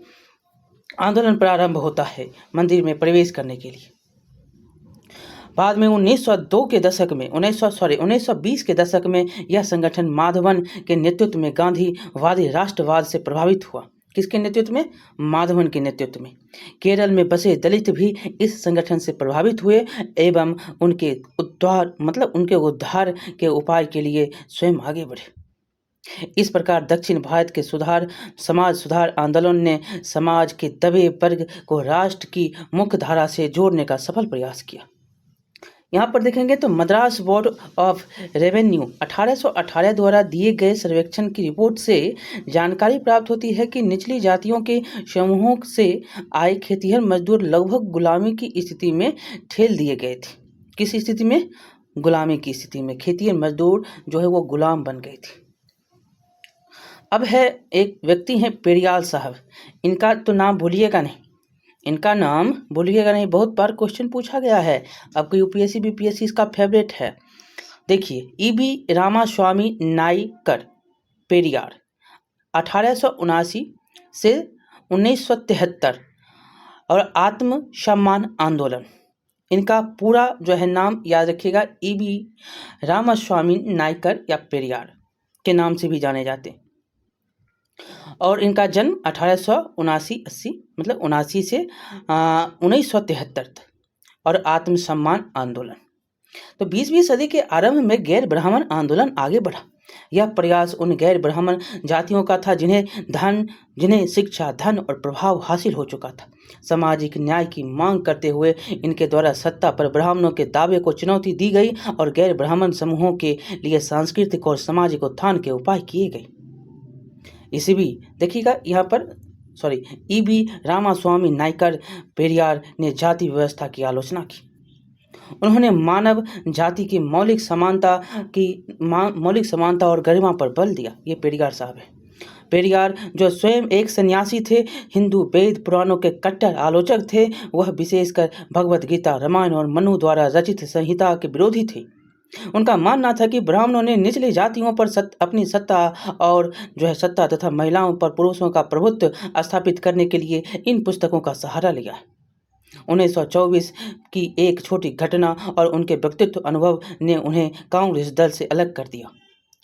आंदोलन प्रारंभ होता है मंदिर में प्रवेश करने के लिए। बाद में 1920 के दशक में यह संगठन माधवन के नेतृत्व में गांधीवादी राष्ट्रवाद से प्रभावित हुआ। किसके नेतृत्व में? माधवन के नेतृत्व में। केरल में बसे दलित भी इस संगठन से प्रभावित हुए एवं उनके उद्धार के उपाय के लिए स्वयं आगे बढ़े। इस प्रकार दक्षिण भारत के समाज सुधार आंदोलन ने समाज के दबे वर्ग को राष्ट्र की मुख्य धारा से जोड़ने का सफल प्रयास किया। यहाँ पर देखेंगे तो मद्रास बोर्ड ऑफ रेवेन्यू 1818 द्वारा दिए गए सर्वेक्षण की रिपोर्ट से जानकारी प्राप्त होती है कि निचली जातियों के समूहों से आए खेतिहर मजदूर लगभग गुलामी की स्थिति में ठेल दिए गए थे। किस स्थिति में? गुलामी की स्थिति में। खेतिहर मजदूर जो है वो गुलाम बन गए थे। अब है एक व्यक्ति हैं पेरियाल साहब। इनका तो नाम भूलिएगा नहीं, बहुत बार क्वेश्चन पूछा गया है। आपको यूपीएससी बीपीएससी इसका फेवरेट है। देखिए, ईबी रामास्वामी नायकर पेरियार 1879 से 1973 और आत्म सम्मान आंदोलन। इनका पूरा जो है नाम याद रखिएगा, ईबी रामास्वामी नायकर या पेरियार के नाम से भी जाने जाते हैं। और इनका जन्म 1879 से 1973 और आत्मसम्मान आंदोलन। तो 20वीं सदी के आरंभ में गैर ब्राह्मण आंदोलन आगे बढ़ा यह प्रयास उन गैर ब्राह्मण जातियों का था जिन्हें शिक्षा, धन और प्रभाव हासिल हो चुका था। सामाजिक न्याय की मांग करते हुए इनके द्वारा सत्ता पर ब्राह्मणों के दावे को चुनौती दी गई और गैर ब्राह्मण समूहों के लिए सांस्कृतिक और सामाजिक उत्थान के उपाय किए गए। इसी भी देखिएगा यहाँ पर ई.बी. रामास्वामी नायकर पेरियार ने जाति व्यवस्था की आलोचना की। उन्होंने मानव जाति की मौलिक समानता और गरिमा पर बल दिया। ये पेरियार साहब है। पेरियार जो स्वयं एक सन्यासी थे, हिंदू वेद पुराणों के कट्टर आलोचक थे, वह विशेषकर भगवत गीता, रामायण और मनु द्वारा रचित संहिता के विरोधी थे। उनका मानना था कि ब्राह्मणों ने निचली जातियों पर अपनी सत्ता तथा महिलाओं पर पुरुषों का प्रभुत्व स्थापित करने के लिए इन पुस्तकों का सहारा लिया है। 1924 की एक छोटी घटना और उनके व्यक्तित्व अनुभव ने उन्हें कांग्रेस दल से अलग कर दिया।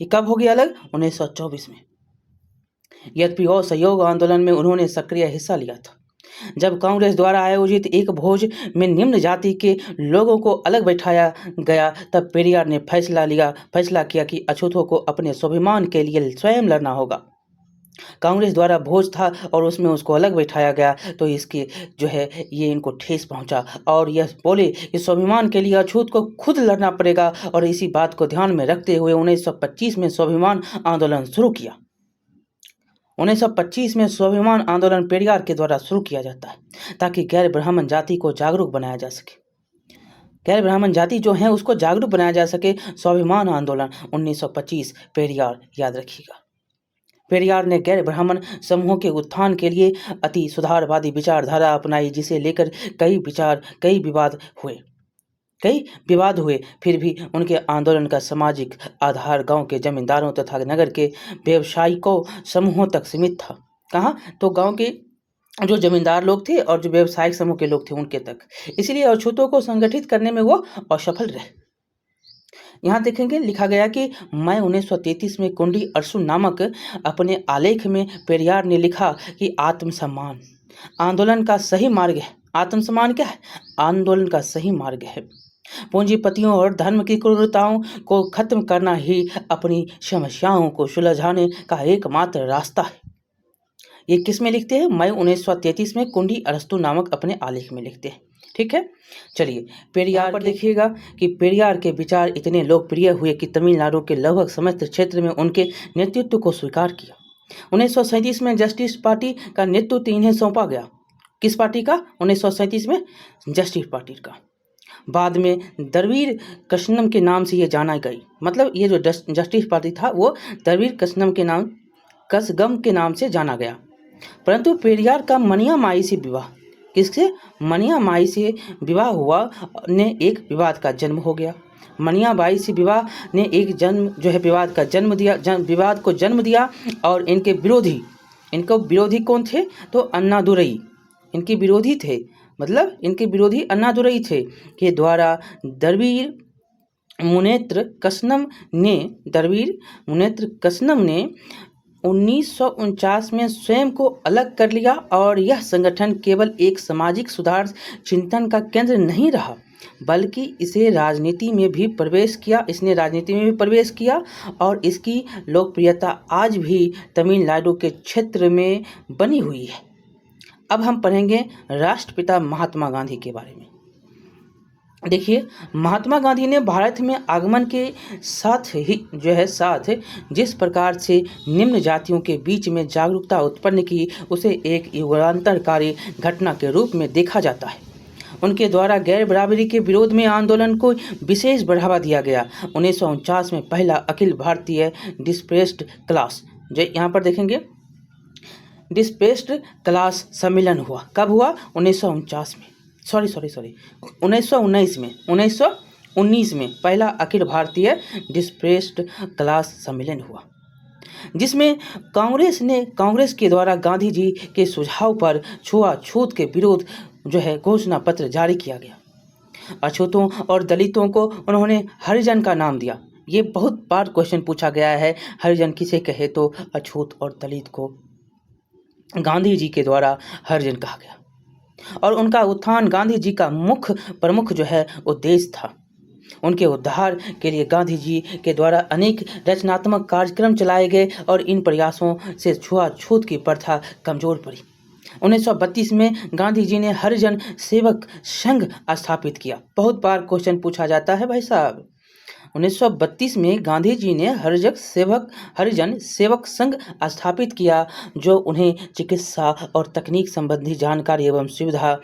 ये कब हो गया अलग? 1924 में। यद्यपि असहयोग आंदोलन में उन्होंने सक्रिय हिस्सा लिया था। जब कांग्रेस द्वारा आयोजित एक भोज में निम्न जाति के लोगों को अलग बैठाया गया, तब पेरियार ने फैसला किया कि अछूतों को अपने स्वाभिमान के लिए स्वयं लड़ना होगा। कांग्रेस द्वारा भोज था और उसमें उसको अलग बैठाया गया, तो इसके ये इनको ठेस पहुंचा और यह बोले कि स्वाभिमान के लिए अछूत को खुद लड़ना पड़ेगा। और इसी बात को ध्यान में रखते हुए 1925 में स्वाभिमान आंदोलन शुरू किया। 1925 में स्वाभिमान आंदोलन पेरियार के द्वारा शुरू किया जाता है ताकि गैर ब्राह्मण जाति को जागरूक बनाया जा सके। गैर ब्राह्मण जाति जो है उसको जागरूक बनाया जा सके। स्वाभिमान आंदोलन 1925 पेरियार, याद रखिएगा। पेरियार ने गैर ब्राह्मण समूहों के उत्थान के लिए अति सुधारवादी विचारधारा अपनाई, जिसे लेकर कई विवाद हुए। फिर भी उनके आंदोलन का सामाजिक आधार गांव के जमींदारों तथा नगर के व्यवसायिकों समूहों तक सीमित था। कहाँ? तो गांव के जो जमींदार लोग थे और जो व्यवसायिक समूह के लोग थे उनके तक। इसलिए अछूतों को संगठित करने में वो असफल रहे। यहाँ देखेंगे लिखा गया कि मई 1933 में कुंडी अरसू नामक अपने आलेख में पेरियार ने लिखा कि आत्मसम्मान आंदोलन का सही मार्ग है। आत्मसम्मान क्या है? आंदोलन का सही मार्ग है। पूंजीपतियों और धर्म की क्रूरताओं को खत्म करना ही अपनी समस्याओं को सुलझाने का एकमात्र रास्ता है। ये किस में लिखते हैं? मई 1933 में कुंडी अरस्तु नामक अपने आलेख में लिखते हैं। ठीक है, चलिए पेरियार पर देखिएगा कि पेरियार के विचार इतने लोकप्रिय हुए कि तमिलनाडु के लगभग समस्त क्षेत्र में उनके नेतृत्व को स्वीकार किया। 1937 में जस्टिस पार्टी का नेतृत्व इन्हें सौंपा गया। किस पार्टी का? 1937 में जस्टिस पार्टी का। बाद में द्रविड़ कश्यप के नाम से ये जाना गई। मतलब ये जो जस्टिस पार्टी था वो द्रविड़ कसगम के नाम से जाना गया। परंतु पेरियार का मनिया माई से विवाह, किससे? मनिया माई से विवाह हुआ ने एक विवाद का जन्म हो गया। मनिया बाई से विवाह ने एक विवाद को जन्म दिया और इनके विरोधी कौन थे? तो अन्नादुरई इनके विरोधी थे। मतलब इनके विरोधी अन्नादुरई थे के द्वारा द्रविड़ मुनेत्र कश्यप ने 1949 में स्वयं को अलग कर लिया और यह संगठन केवल एक सामाजिक सुधार चिंतन का केंद्र नहीं रहा, बल्कि इसने राजनीति में भी प्रवेश किया और इसकी लोकप्रियता आज भी तमिलनाडु के क्षेत्र में बनी हुई है। अब हम पढ़ेंगे राष्ट्रपिता महात्मा गांधी के बारे में। देखिए, महात्मा गांधी ने भारत में आगमन के साथ जिस प्रकार से निम्न जातियों के बीच में जागरूकता उत्पन्न की, उसे एक युगांतरकारी घटना के रूप में देखा जाता है। उनके द्वारा गैर बराबरी के विरोध में आंदोलन को विशेष बढ़ावा दिया गया। 1949 में पहला अखिल भारतीय डिस्प्रेस्ड क्लास, यहाँ पर देखेंगे डिस्प्रेस्ड क्लास सम्मेलन हुआ। कब हुआ? 1919 में पहला अखिल भारतीय डिस्प्रेस्ड क्लास सम्मेलन हुआ, जिसमें कांग्रेस के द्वारा गांधी जी के सुझाव पर छुआछूत के विरोध घोषणा पत्र जारी किया गया। अछूतों और दलितों को उन्होंने हरिजन का नाम दिया। ये बहुत बार क्वेश्चन पूछा गया है, हरिजन किसे कहे? तो अछूत और दलित को गांधी जी के द्वारा हरिजन कहा गया और उनका उत्थान गांधी जी का प्रमुख उद्देश्य था। उनके उद्धार के लिए गांधी जी के द्वारा अनेक रचनात्मक कार्यक्रम चलाए गए और इन प्रयासों से छुआछूत की प्रथा कमजोर पड़ी। 1932 में गांधी जी ने हरिजन सेवक संघ स्थापित किया। बहुत बार क्वेश्चन पूछा जाता है भाई साहब, 1932 में गांधी जी ने हरिजन सेवक संघ स्थापित किया, जो उन्हें चिकित्सा और तकनीक संबंधी जानकारी एवं सुविधा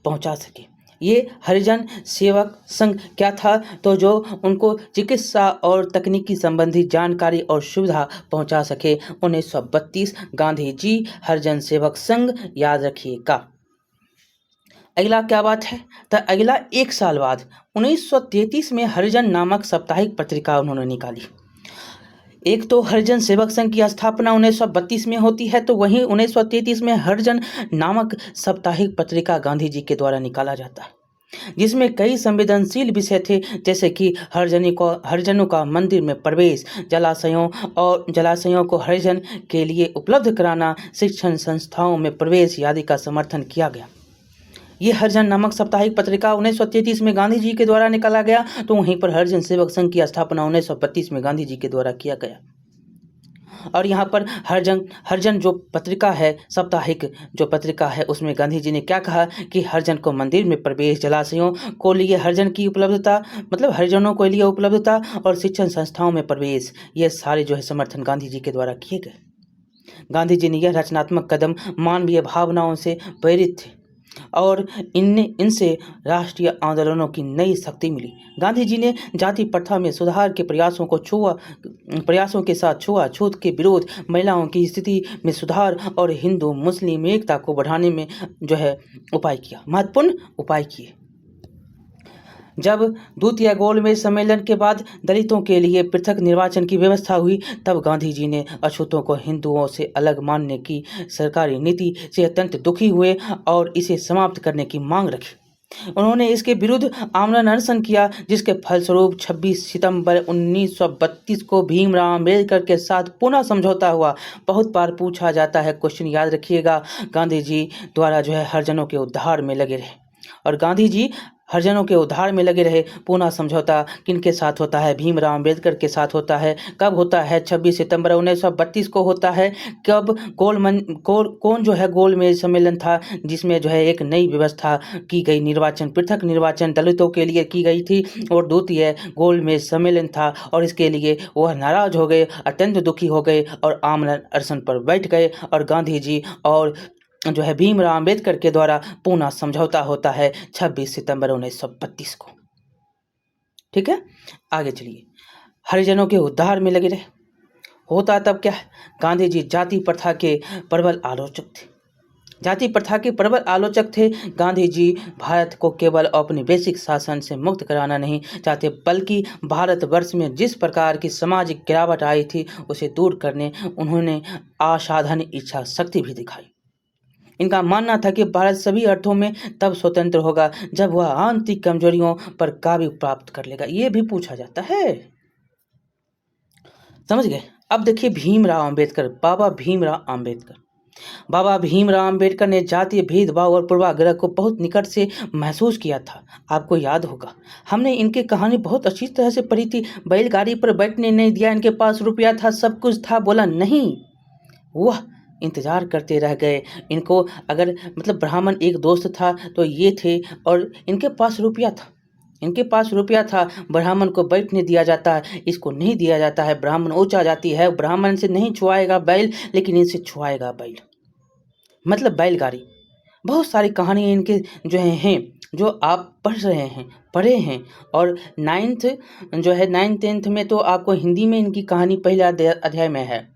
पहुंचा सके। ये हरिजन सेवक संघ क्या था? तो जो उनको चिकित्सा और तकनीकी संबंधी जानकारी और सुविधा पहुंचा सके। 1932 गांधी जी हरिजन सेवक संघ, याद रखिएगा। अगला क्या बात है? तो अगला 1 साल बाद 1933 में हरिजन नामक साप्ताहिक पत्रिका उन्होंने निकाली। एक तो हरिजन सेवक संघ की स्थापना 1932 में होती है, तो वहीं 1933 में हरिजन नामक साप्ताहिक पत्रिका गांधी जी के द्वारा निकाला जाता है, जिसमें कई संवेदनशील विषय थे, जैसे कि हरिजनों का मंदिर में प्रवेश, जलाशयों को हरिजन के लिए उपलब्ध कराना, शिक्षण संस्थाओं में प्रवेश आदि का समर्थन किया गया। ये हरिजन नामक साप्ताहिक पत्रिका 1933 में गांधी जी के द्वारा निकाला गया, तो वहीं पर हरिजन सेवक संघ की स्थापना 1932 में गांधी जी के द्वारा किया गया। और यहाँ पर हरिजन जो पत्रिका है, साप्ताहिक जो पत्रिका है, उसमें गांधी जी ने क्या कहा कि हरिजन को मंदिर में प्रवेश, जलाशयों को लिए हरिजन की उपलब्धता, मतलब हरिजनों के लिए उपलब्धता और शिक्षण संस्थाओं में प्रवेश, ये सारे जो है समर्थन गांधी जी के द्वारा किए गए। गांधी जी ने यह रचनात्मक कदम मानवीय भावनाओं से प्रेरित थे और इनसे राष्ट्रीय आंदोलनों की नई शक्ति मिली। गांधी जी ने जाति प्रथा में सुधार के प्रयासों के साथ छुआछूत के विरोध, महिलाओं की स्थिति में सुधार और हिंदू मुस्लिम एकता को बढ़ाने में जो है महत्वपूर्ण उपाय किए। जब द्वितीय गोलमेज सम्मेलन के बाद दलितों के लिए पृथक निर्वाचन की व्यवस्था हुई, तब गांधी जी ने अछूतों को हिंदुओं से अलग मानने की सरकारी नीति से अत्यंत दुखी हुए और इसे समाप्त करने की मांग रखी। उन्होंने इसके विरुद्ध आमरण अनशन किया, जिसके फलस्वरूप 26 सितंबर 1932 को भीमराव अम्बेडकर के साथ पुनः समझौता हुआ। बहुत बार पूछा जाता है क्वेश्चन, याद रखिएगा। गांधी जी द्वारा जो है हरिजनों के उद्धार में लगे रहे और गांधी जी हरिजनों के उद्धार में लगे रहे। पुनः समझौता किनके साथ होता है? भीमराव अम्बेडकर के साथ होता है। कब होता है? 26 सितंबर 1932 को होता है। कब? कौन जो है गोलमेज सम्मेलन था, जिसमें जो है एक नई व्यवस्था की गई, पृथक निर्वाचन दलितों के लिए की गई थी, और द्वितीय गोलमेज सम्मेलन था, और इसके लिए वह नाराज हो गए, अत्यंत दुखी हो गए और आमरण अनशन पर बैठ गए। और गांधी जी और जो है भीमराव अम्बेडकर के द्वारा पुनः समझौता होता है 26 सितंबर 1932 को। ठीक है, आगे चलिए। हरिजनों के उद्धार में लगे रहे। होता तब क्या है? गांधी जी जाति प्रथा के प्रबल आलोचक थे। गांधी जी भारत को केवल अपने बेसिक शासन से मुक्त कराना नहीं चाहते, बल्कि भारतवर्ष में जिस प्रकार की सामाजिक गिरावट आई थी, उसे दूर करने उन्होंने असाधारण इच्छा शक्ति भी दिखाई। इनका मानना था कि भारत सभी अर्थों में तब स्वतंत्र होगा जब वह आंतरिक कमजोरियों पर काबू प्राप्त कर लेगा। ये भी पूछा जाता है, समझ गए? अब देखिए भीमराव अम्बेडकर, बाबा भीमराव अम्बेडकर ने जातीय भेदभाव और पूर्वाग्रह को बहुत निकट से महसूस किया था। आपको याद होगा, हमने इनकी कहानी बहुत अच्छी तरह से पढ़ी थी। बैलगाड़ी पर बैठने नहीं दिया, इनके पास रुपया था, सब कुछ था, बोला नहीं, वह इंतजार करते रह गए। इनको अगर मतलब ब्राह्मण एक दोस्त था तो ये थे, और इनके पास रुपया था। ब्राह्मण को बैठने दिया जाता है, इसको नहीं दिया जाता है। ब्राह्मण ऊंचा जाती है, ब्राह्मण से नहीं छुआएगा बैल, लेकिन इनसे छुआएगा बैल, मतलब बैलगाड़ी। बहुत सारी कहानियाँ इनके जो हैं जो आप पढ़े हैं। और 9th 10th में तो आपको हिंदी में इनकी कहानी पहले अध्याय में है।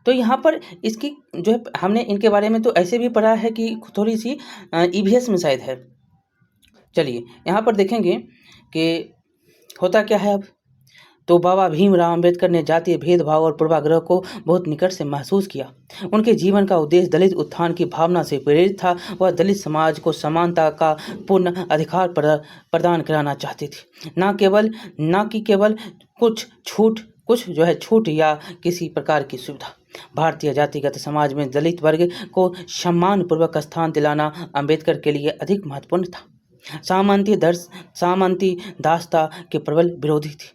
तो यहाँ पर इसकी जो है हमने इनके बारे में तो ऐसे भी पढ़ा है कि थोड़ी सी EVS में शायद है। चलिए यहाँ पर देखेंगे कि होता क्या है अब। तो बाबा भीमराव अम्बेडकर ने जातीय भेदभाव और पूर्वाग्रह को बहुत निकट से महसूस किया। उनके जीवन का उद्देश्य दलित उत्थान की भावना से प्रेरित था। वह दलित समाज को समानता का पूर्ण अधिकार प्रदान कराना चाहते थे, न कि केवल कुछ जो है छूट या किसी प्रकार की सुविधा। भारतीय जातिगत समाज में दलित वर्ग को सम्मानपूर्वक स्थान दिलाना अम्बेडकर के लिए अधिक महत्वपूर्ण था। सामंती दासता के प्रबल विरोधी थे।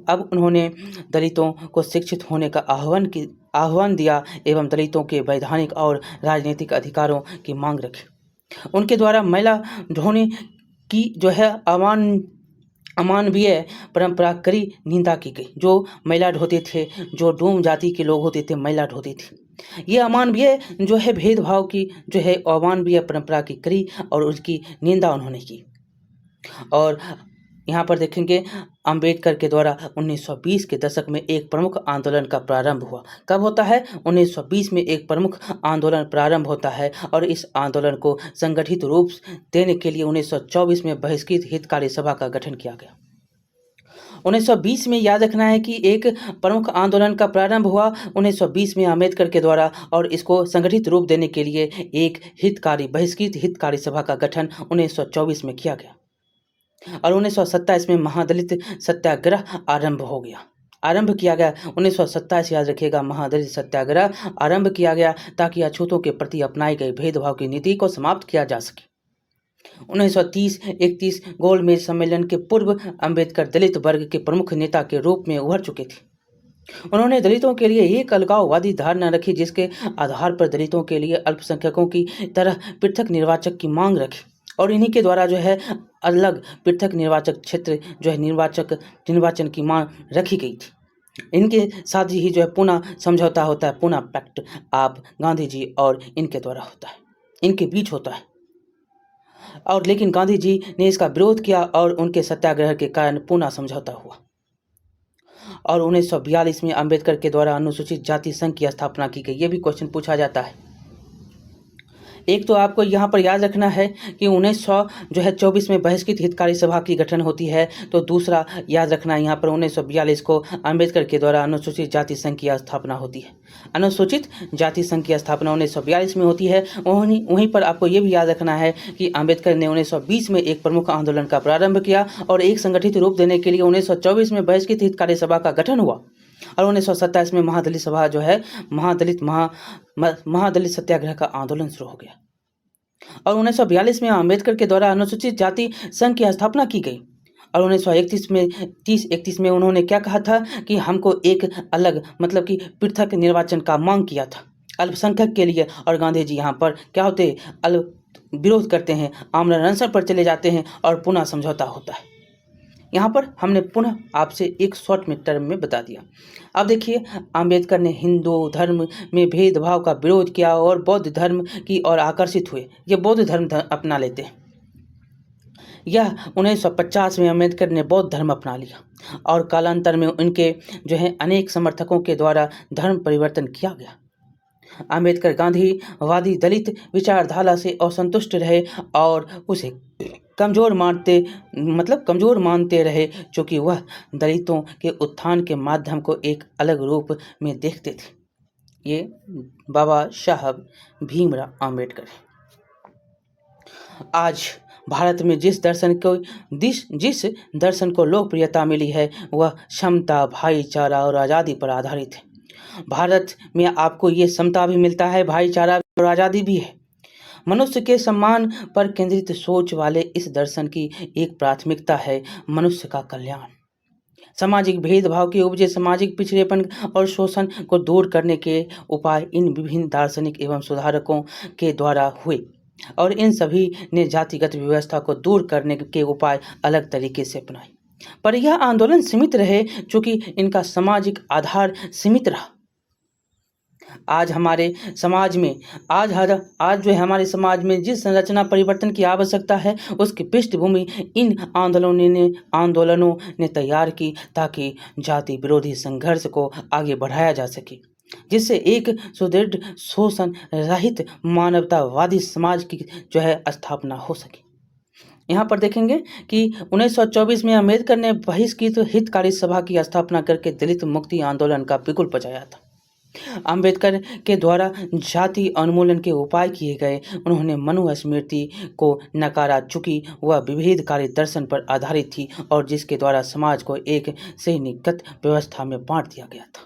अब उन्होंने दलितों को शिक्षित होने का आह्वान दिया एवं दलितों के वैधानिक और राजनीतिक अधिकारों की मांग रखी। उनके द्वारा महिला ढोने की जो है अमानवीय परंपरा कड़ी निंदा की गई। जो महिला ढोते थे, जो डोम जाति के लोग होते थे, महिला ढोते थे। ये अमानवीय जो है भेदभाव की जो है अमानवीय परंपरा की कड़ी और उसकी निंदा उन्होंने की। और यहाँ पर देखेंगे अंबेडकर के द्वारा 1920 के दशक में एक प्रमुख आंदोलन का प्रारंभ हुआ। कब होता है? 1920 में एक प्रमुख आंदोलन प्रारंभ होता है और इस आंदोलन को संगठित रूप देने के लिए 1924 में बहिष्कृत हितकारी सभा का गठन किया गया। 1920 में याद रखना है कि एक प्रमुख आंदोलन का प्रारंभ हुआ 1920 में अम्बेडकर के द्वारा और इसको संगठित रूप देने के लिए एक बहिष्कृत हितकारी सभा का गठन 1924 में किया गया और 1927 में महादलित सत्याग्रह आरंभ किया गया। 1927 याद रखिएगा, महादलित सत्याग्रह आरंभ किया गया ताकि अछूतों के प्रति अपनाई गई भेदभाव की नीति को समाप्त किया जा सके। 1930-31 गोलमेज सम्मेलन के पूर्व अंबेडकर दलित वर्ग के प्रमुख नेता के रूप में उभर चुके थे। उन्होंने दलितों के लिए एक अलगाववादी धारणा रखी जिसके आधार पर दलितों के लिए अल्पसंख्यकों की तरह पृथक निर्वाचक की मांग रखी और इन्हीं के द्वारा जो है अलग पृथक निर्वाचक क्षेत्र जो है निर्वाचन की मांग रखी गई थी। इनके साथ ही जो है पूना समझौता होता है, पूना पैक्ट आप गांधी जी और इनके द्वारा होता है, इनके बीच होता है। और लेकिन गांधी जी ने इसका विरोध किया और उनके सत्याग्रह के कारण पूना समझौता हुआ। और 1942 में अंबेडकर के द्वारा अनुसूचित जाति संघ की स्थापना की गई। ये भी क्वेश्चन पूछा जाता है। एक तो आपको यहाँ पर याद रखना है कि 1924 में बहिष्कृत हितकारी सभा की गठन होती है, तो दूसरा याद रखना है यहाँ पर 1942 को अंबेडकर के द्वारा अनुसूचित जाति संघ की स्थापना होती है। अनुसूचित जाति संघ की स्थापना 1942 में होती है। वहीं पर आपको ये भी याद रखना है कि अंबेडकर ने 1920 में एक प्रमुख आंदोलन का प्रारंभ किया और एक संगठित रूप देने के लिए 1924 में बहिष्कृत हितकारी सभा का गठन हुआ और 1927 में महादलित सभा जो है महादलित सत्याग्रह का आंदोलन शुरू हो गया और 1942 में अंबेडकर के द्वारा अनुसूचित जाति संघ की स्थापना की गई और 1931 में उन्होंने क्या कहा था कि हमको एक अलग मतलब कि पृथक निर्वाचन का मांग किया था अल्पसंख्यक के लिए। और गांधी जी यहाँ पर क्या होते विरोध करते हैं, आमरण अनशन पर चले जाते हैं और पुनः समझौता होता है। यहाँ पर हमने पुनः आपसे एक शॉर्ट में टर्म में बता दिया। अब देखिए, अंबेडकर ने हिंदू धर्म में भेदभाव का विरोध किया और बौद्ध धर्म की ओर आकर्षित हुए। ये बौद्ध धर्म अपना लेते हैं। यह 1950 में अंबेडकर ने बौद्ध धर्म अपना लिया और कालांतर में उनके जो है अनेक समर्थकों के द्वारा धर्म परिवर्तन किया गया। अंबेडकर गांधीवादी दलित विचारधारा से असंतुष्ट रहे और उसे कमज़ोर मानते रहे, क्योंकि वह दलितों के उत्थान के माध्यम को एक अलग रूप में देखते थे। ये बाबा साहब भीमराव अंबेडकर। आज भारत में जिस दर्शन को लोकप्रियता मिली है वह समता, भाईचारा और आज़ादी पर आधारित है। भारत में आपको ये समता भी मिलता है, भाईचारा और आज़ादी भी है। मनुष्य के सम्मान पर केंद्रित सोच वाले इस दर्शन की एक प्राथमिकता है मनुष्य का कल्याण। सामाजिक भेदभाव के उपजे सामाजिक पिछड़ेपन और शोषण को दूर करने के उपाय इन विभिन्न दार्शनिक एवं सुधारकों के द्वारा हुए और इन सभी ने जातिगत व्यवस्था को दूर करने के उपाय अलग तरीके से अपनाए, पर यह आंदोलन सीमित रहे क्योंकि इनका सामाजिक आधार सीमित रहा। आज हमारे समाज में हमारे समाज में जिस संरचना परिवर्तन की आवश्यकता है उसकी पृष्ठभूमि इन आंदोलनों ने तैयार की ताकि जाति विरोधी संघर्ष को आगे बढ़ाया जा सके, जिससे एक सुदृढ़ शोषण रहित मानवतावादी समाज की जो है स्थापना हो सके। यहाँ पर देखेंगे कि 1924 में अंबेडकर ने बहिष्कृत हितकारी सभा की स्थापना करके दलित मुक्ति आंदोलन का बिगुल बजाया था। अंबेडकर के द्वारा जाति उन्मूलन के उपाय किए गए। उन्होंने मनुस्मृति को नकारा, चूंकि वह विभेदकारी दर्शन पर आधारित थी और जिसके द्वारा समाज को एक श्रेणीगत व्यवस्था में बांट दिया गया था।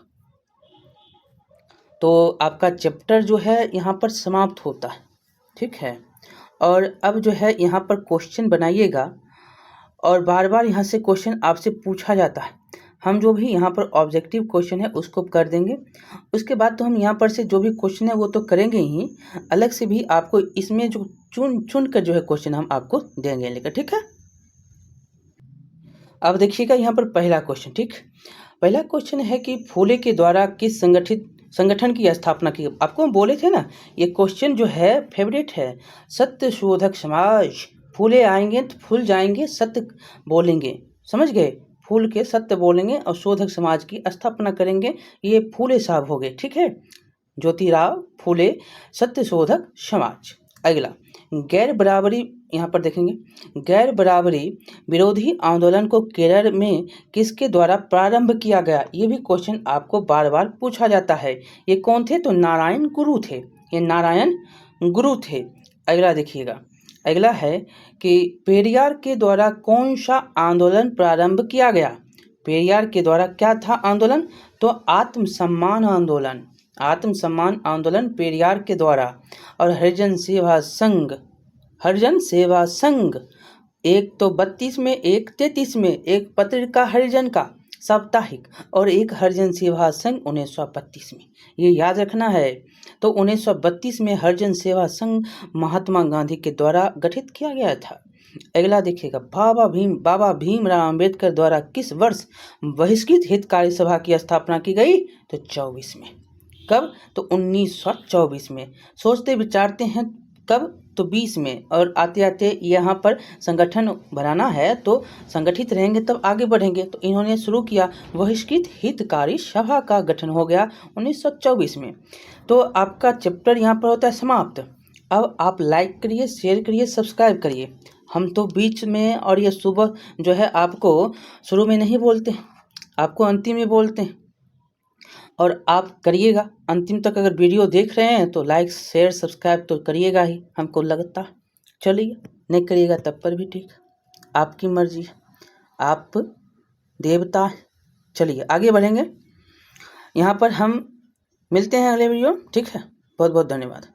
तो आपका चैप्टर जो है यहाँ पर समाप्त होता है, ठीक है। और अब जो है यहाँ पर क्वेश्चन बनाइएगा और बार बार यहाँ से क्वेश्चन आपसे पूछा जाता है। हम जो भी यहाँ पर ऑब्जेक्टिव क्वेश्चन है उसको कर देंगे। उसके बाद तो हम यहाँ पर से जो भी क्वेश्चन है वो तो करेंगे ही, अलग से भी आपको इसमें जो चुन कर जो है क्वेश्चन हम आपको देंगे लेकर, ठीक है। अब देखिएगा यहाँ पर पहला क्वेश्चन, ठीक। पहला क्वेश्चन है कि फूले के द्वारा किस संगठन की स्थापना की। आपको हम बोले थे ना, ये क्वेश्चन जो है फेवरेट है। सत्य शोधक समाज। फूले आएंगे तो फूल जाएंगे, सत्य बोलेंगे, समझ गए। फूल के सत्य बोलेंगे और शोधक समाज की स्थापना करेंगे, ये फूले साहब हो गए, ठीक है। ज्योतिराव फूले, सत्य शोधक समाज। अगला, गैर बराबरी, यहाँ पर देखेंगे, गैर बराबरी विरोधी आंदोलन को केरल में किसके द्वारा प्रारंभ किया गया। ये भी क्वेश्चन आपको बार बार पूछा जाता है। ये कौन थे, तो नारायण गुरु थे, ये नारायण गुरु थे। अगला देखिएगा, अगला है कि पेरियार के द्वारा कौन सा आंदोलन प्रारंभ किया गया। पेरियार के द्वारा क्या था आंदोलन, तो आत्मसम्मान आंदोलन, आत्मसम्मान आंदोलन पेरियार के द्वारा। और हरिजन सेवा संघ, हरिजन सेवा संघ, एक तो 32 में, एक 33 में, एक पत्रिका हरिजन का साप्ताहिक और एक हरिजन सेवा संघ 1932 में, ये याद रखना है। तो 1932 में हरिजन सेवा संघ महात्मा गांधी के द्वारा गठित किया गया था। अगला देखिएगा, बाबा भीमराव अंबेडकर द्वारा किस वर्ष बहिष्कृत हितकारी सभा की स्थापना की गई, तो 24 में। कब, तो 1924 में। सोचते विचारते हैं कब, तो 20 में। और आते आते यहाँ पर संगठन बनाना है तो संगठित रहेंगे तब आगे बढ़ेंगे, तो इन्होंने शुरू किया, बहिष्कृत हितकारी सभा का गठन हो गया 1924 में। तो आपका चैप्टर यहाँ पर होता है समाप्त। अब आप लाइक करिए, शेयर करिए, सब्सक्राइब करिए। हम तो बीच में और ये सुबह जो है आपको शुरू में नहीं बोलते, आपको अंतिम में बोलते हैं, और आप करिएगा अंतिम तक। अगर वीडियो देख रहे हैं तो लाइक शेयर सब्सक्राइब तो करिएगा ही, हमको लगता। चलिए, नहीं करिएगा तब पर भी ठीक, आपकी मर्जी, आप देवता। चलिए आगे बढ़ेंगे, यहाँ पर हम मिलते हैं अगले वीडियो, ठीक है। बहुत बहुत धन्यवाद।